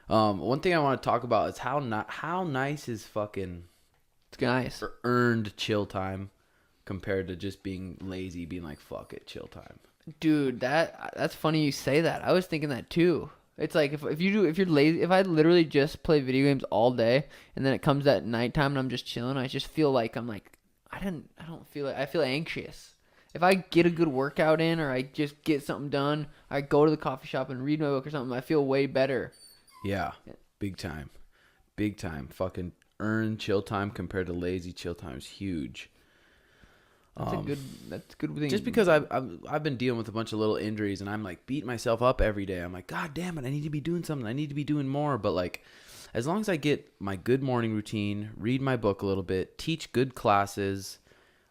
One thing I want to talk about is how nice is fucking It's nice. earned chill time compared to just being lazy, being like, fuck it, chill time. Dude, that's funny you say that. I was thinking that too. It's like if you're lazy, if I literally just play video games all day and then it comes at nighttime and I'm just chilling, I just feel like I don't feel like I feel anxious. If I get a good workout in or I just get something done, I go to the coffee shop and read my book or something, I feel way better. Yeah, big time. Big time. Fucking earned chill time compared to lazy chill time is huge. That's a good thing. Just because I've been dealing with a bunch of little injuries and I'm like beating myself up every day. I'm like, God damn it, I need to be doing something. I need to be doing more. But like, as long as I get my good morning routine, read my book a little bit, teach good classes,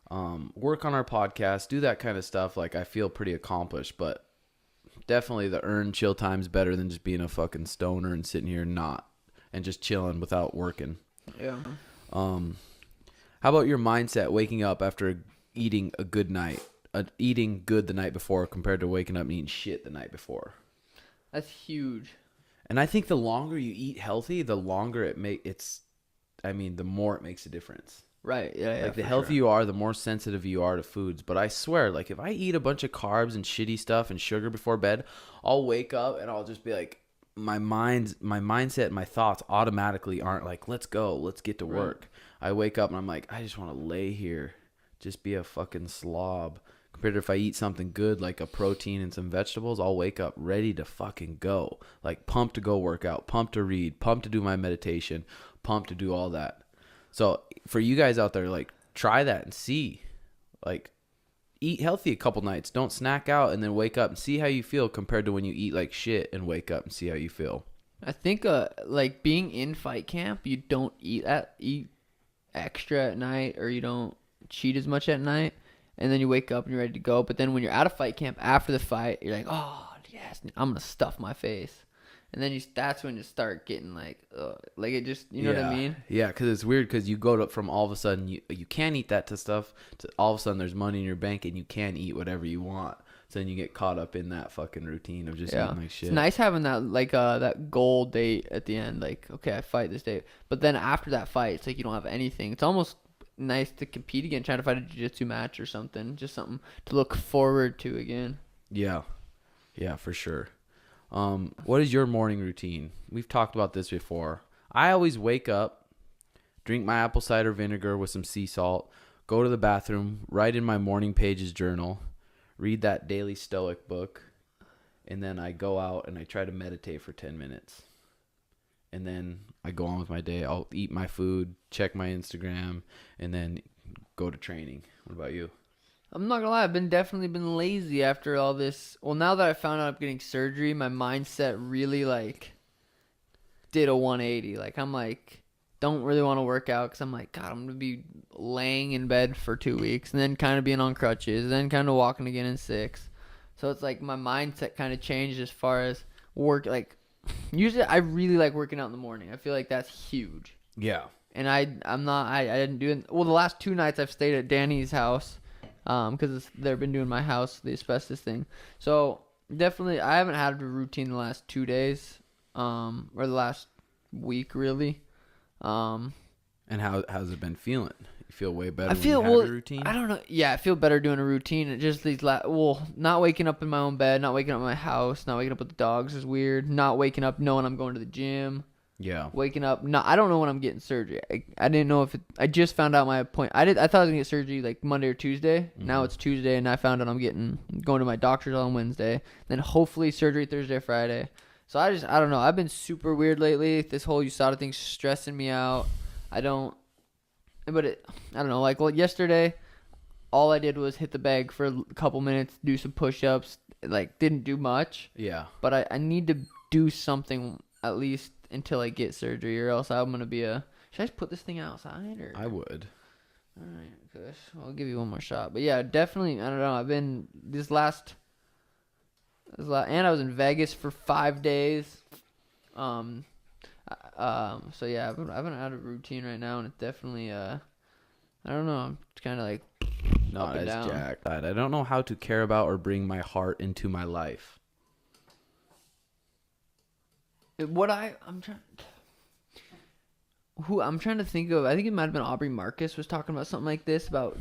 work on our podcast, do that kind of stuff, like I feel pretty accomplished. But definitely the earned chill time is better than just being a fucking stoner and sitting here and just chilling without working. Yeah. How about your mindset waking up after eating a good night, eating good the night before compared to waking up and eating shit the night before? That's huge. And I think the longer you eat healthy, the longer the more it makes a difference. Right. Yeah. Like the healthier you are, the more sensitive you are to foods. But I swear, like if I eat a bunch of carbs and shitty stuff and sugar before bed, I'll wake up and I'll just be like, my mindset, my thoughts automatically aren't like, let's go, let's get to work. Right. I wake up and I'm like, I just want to lay here, just be a fucking slob. Compared to if I eat something good like a protein and some vegetables, I'll wake up ready to fucking go. Like pumped to go work out, pumped to read, pumped to do my meditation, pumped to do all that. So for you guys out there, like try that and see. Like eat healthy a couple nights. Don't snack out and then wake up and see how you feel compared to when you eat like shit and wake up and see how you feel. I think like being in fight camp, you don't eat extra at night or you don't cheat as much at night, and then you wake up and you're ready to go. But then when you're out of fight camp after the fight, you're like, oh yes, I'm gonna stuff my face, and then that's when you start getting like it just, you know what I mean? Yeah, because it's weird because you go to from all of a sudden you can't eat that to stuff to all of a sudden there's money in your bank and you can eat whatever you want. So then you get caught up in that fucking routine of just eating like shit. It's nice having that that goal date at the end. Like, okay, I fight this day, but then after that fight, it's like you don't have anything. It's almost nice to compete again, trying to fight a jiu-jitsu match or something. Just something to look forward to again. Yeah, for sure. What is your morning routine? We've talked about this before. I always wake up, drink my apple cider vinegar with some sea salt, go to the bathroom, write in my morning pages journal, read that daily stoic book, and then I go out and I try to meditate for 10 minutes. And then I go on with my day. I'll eat my food, check my Instagram, and then go to training. What about you? I'm not gonna lie, I've definitely been lazy after all this. Well, now that I found out I'm getting surgery, my mindset really like did a 180. Like I'm like, don't really want to work out because I'm like, God, I'm gonna be laying in bed for 2 weeks and then kind of being on crutches, and then kind of walking again in 6. So it's like my mindset kind of changed as far as work. Like usually I really like working out in the morning. I feel like that's huge. Yeah. And I didn't do it. Well, the last 2 nights I've stayed at Danny's house. Because they've been doing my house, the asbestos thing. So definitely, I haven't had a routine the last 2 days, or the last week really. And how's it been feeling? You feel way better. I feel when you have a routine? I don't know. Yeah, I feel better doing a routine. It just not waking up in my own bed, not waking up in my house, not waking up with the dogs is weird. Not waking up knowing I'm going to the gym. Yeah. Waking up, I don't know when I'm getting surgery. I didn't know if I just found out my appointment. I thought I was gonna get surgery like Monday or Tuesday. Mm-hmm. Now it's Tuesday, and I found out I'm going to my doctor's on Wednesday. Then hopefully surgery Thursday, Friday. So I don't know. I've been super weird lately. This whole USADA thing's stressing me out. I don't know. Like, well, yesterday, all I did was hit the bag for a couple minutes, do some push-ups. Like, didn't do much. Yeah. But I need to do something at least until I get surgery, or else I'm gonna be should I just put this thing outside? Or I would. All right, Kush. I'll give you one more shot. But yeah, definitely. I don't know. I've been and I was in Vegas for 5 days. So yeah, I've been out of routine right now, and it's definitely I don't know. I'm kind of like not as jacked. I don't know how to care about or bring my heart into my life. I'm trying to think of. I think it might have been Aubrey Marcus was talking about something like this about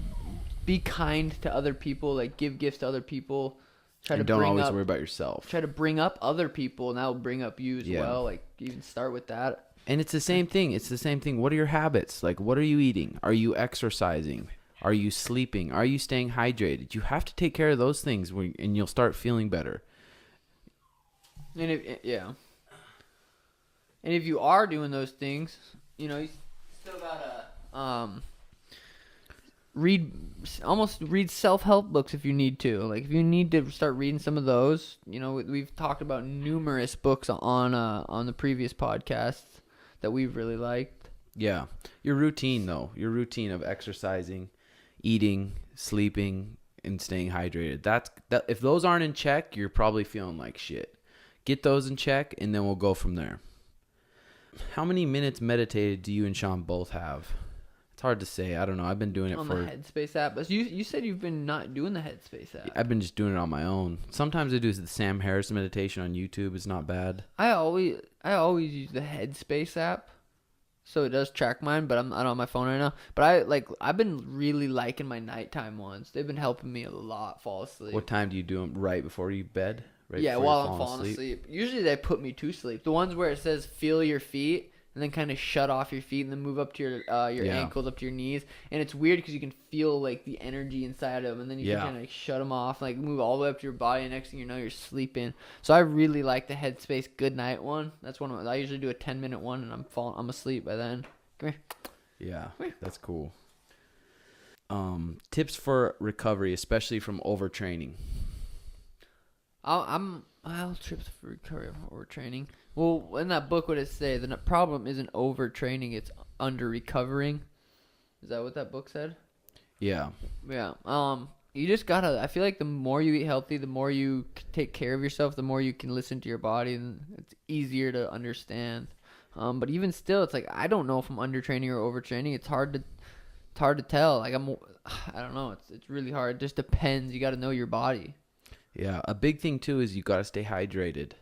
be kind to other people, like give gifts to other people. Don't always worry about yourself. Try to bring up other people, and that will bring up you as well. Like even start with that. And it's the same thing. What are your habits? Like, what are you eating? Are you exercising? Are you sleeping? Are you staying hydrated? You have to take care of those things, and you'll start feeling better. And if you are doing those things, you still gotta read self-help books if you need to. Like if you need to start reading some of those, we've talked about numerous books on the previous podcasts that we've really liked. Yeah. Your routine of exercising, eating, sleeping, and staying hydrated. That if those aren't in check, you're probably feeling like shit. Get those in check, and then we'll go from there. How many minutes meditated do you and Sean both have? It's hard to say. I don't know. I've been doing it on the Headspace app. But you said you've been not doing the Headspace app. I've been just doing it on my own. Sometimes I do the Sam Harris meditation on YouTube. It's not bad. I always use the Headspace app, so it does track mine. But I'm not on my phone right now. But I've been really liking my nighttime ones. They've been helping me a lot fall asleep. What time do you do them? Right before you bed? Right while I'm falling asleep. Usually they put me to sleep. The ones where it says feel your feet and then kind of shut off your feet and then move up to your ankles, up to your knees. And it's weird because you can feel like the energy inside of them, and then you can kind of shut them off, like move all the way up to your body. And next thing you know, you're sleeping. So I really like the Headspace Good Night one. That's one I usually do a 10-minute one, and I'm asleep by then. Come here. Yeah, that's cool. Tips for recovery, especially from overtraining. I'll tips for recovery from overtraining. Well, in that book, what it say? The problem isn't overtraining; it's under recovering. Is that what that book said? Yeah. Yeah. You just gotta. I feel like the more you eat healthy, the more you take care of yourself, the more you can listen to your body, and it's easier to understand. But even still, it's like I don't know if I'm undertraining or overtraining. It's hard to tell. Like I don't know. It's really hard. It just depends. You got to know your body. Yeah, a big thing too is you got to stay hydrated.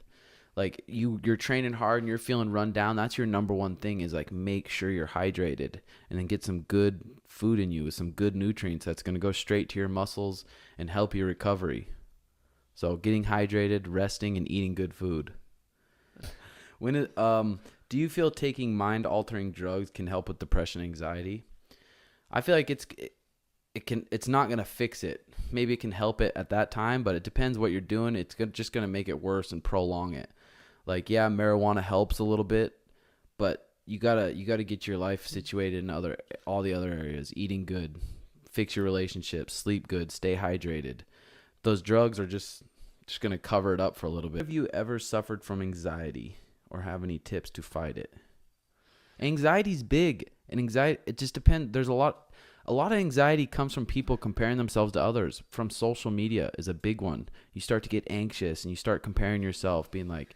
Like you're training hard and you're feeling run down. That's your number one thing is like make sure you're hydrated and then get some good food in you with some good nutrients that's going to go straight to your muscles and help your recovery. So getting hydrated, resting, and eating good food. Do you feel taking mind-altering drugs can help with depression and anxiety? I feel like it's not going to fix it. Maybe it can help it at that time, but it depends what you're doing. It's just going to make it worse and prolong it. Like, yeah, marijuana helps a little bit, but you gotta get your life situated in all the other areas. Eating good, fix your relationships, sleep good, stay hydrated. Those drugs are just going to cover it up for a little bit. Have you ever suffered from anxiety or have any tips to fight it? Anxiety's big, and it just depends. There's a lot of anxiety comes from people comparing themselves to others. From social media is a big one. You start to get anxious and you start comparing yourself, being like,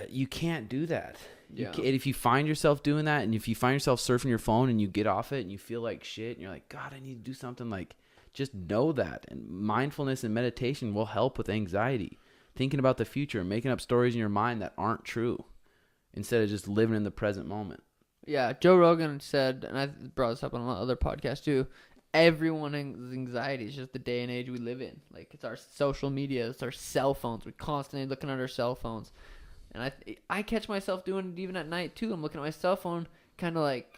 you can't do that. Yeah. If you find yourself doing that, and if you find yourself surfing your phone and you get off it and you feel like shit and you're like, God, I need to do something, like just know that. And mindfulness and meditation will help with anxiety. Thinking about the future, making up stories in your mind that aren't true instead of just living in the present moment. Yeah, Joe Rogan said, and I brought this up on other podcasts too, everyone's anxiety is just the day and age we live in. Like, it's our social media, it's our cell phones. We're constantly looking at our cell phones. And I catch myself doing it even at night too. I'm looking at my cell phone kind of like,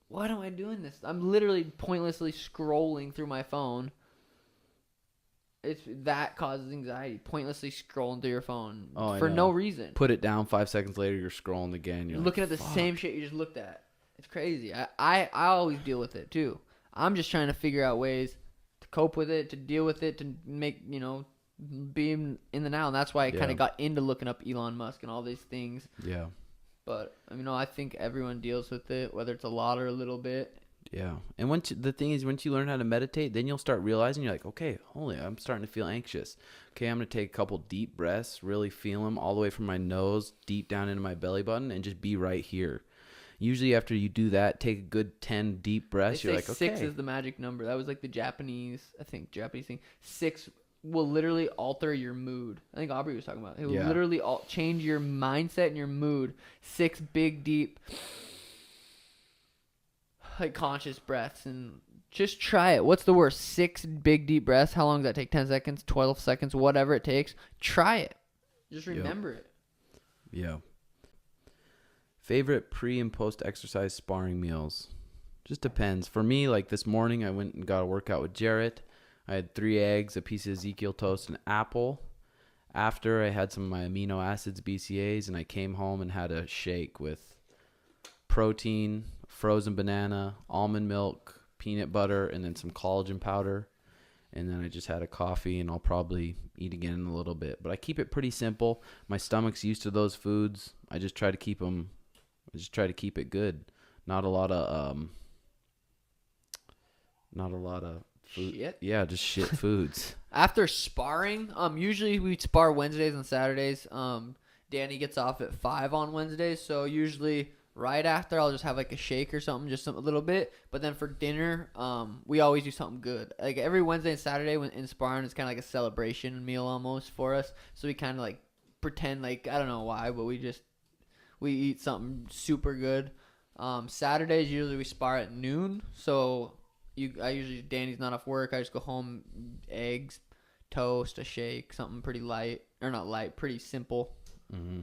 why am I doing this? I'm literally pointlessly scrolling through my phone. That causes anxiety, pointlessly scrolling through your phone for no reason. Put it down, 5 seconds later, you're scrolling again. You're looking at the same shit you just looked at. It's crazy. I always deal with it too. I'm just trying to figure out ways to cope with it, to deal with it, to make, be in the now. And that's why I kind of got into looking up Elon Musk and all these things. Yeah. But, I think everyone deals with it, whether it's a lot or a little bit. Yeah. And once you learn how to meditate, then you'll start realizing you're like, okay, I'm starting to feel anxious. Okay, I'm going to take a couple deep breaths, really feel them all the way from my nose deep down into my belly button and just be right here. Usually after you do that, take a good 10 deep breaths. You're like, okay. 6 is the magic number. That was like the Japanese thing. 6 will literally alter your mood. I think Aubrey was talking about it. It will Yeah. literally change your mindset and your mood. 6 big, deep, like conscious breaths, and just try it. What's the worst? 6 big, deep breaths. How long does that take? 10 seconds, 12 seconds, whatever it takes. Try it. Just remember it. Yeah. Favorite pre and post exercise sparring meals? Just depends. For me, like this morning, I went and got a workout with Jarrett. I had 3 eggs, a piece of Ezekiel toast, and apple. After, I had some of my amino acids, BCAAs, and I came home and had a shake with protein, frozen banana, almond milk, peanut butter, and then some collagen powder. And then I just had a coffee, and I'll probably eat again in a little bit. But I keep it pretty simple. My stomach's used to those foods. I just try to keep it good. Not a lot of food. Shit. Yeah, just shit foods. After sparring, usually we spar Wednesdays and Saturdays. Danny gets off at 5 on Wednesdays, so usually right after I'll just have like a shake or something, just a little bit. But then for dinner, we always do something good. Like every Wednesday and Saturday when in sparring, it's kind of like a celebration meal almost for us. So we kind of like pretend like, I don't know why, but we eat something super good. Saturdays usually we spar at noon, so Danny's not off work. I just go home, eggs, toast, a shake, something pretty light, or not light, pretty simple. Mm-hmm.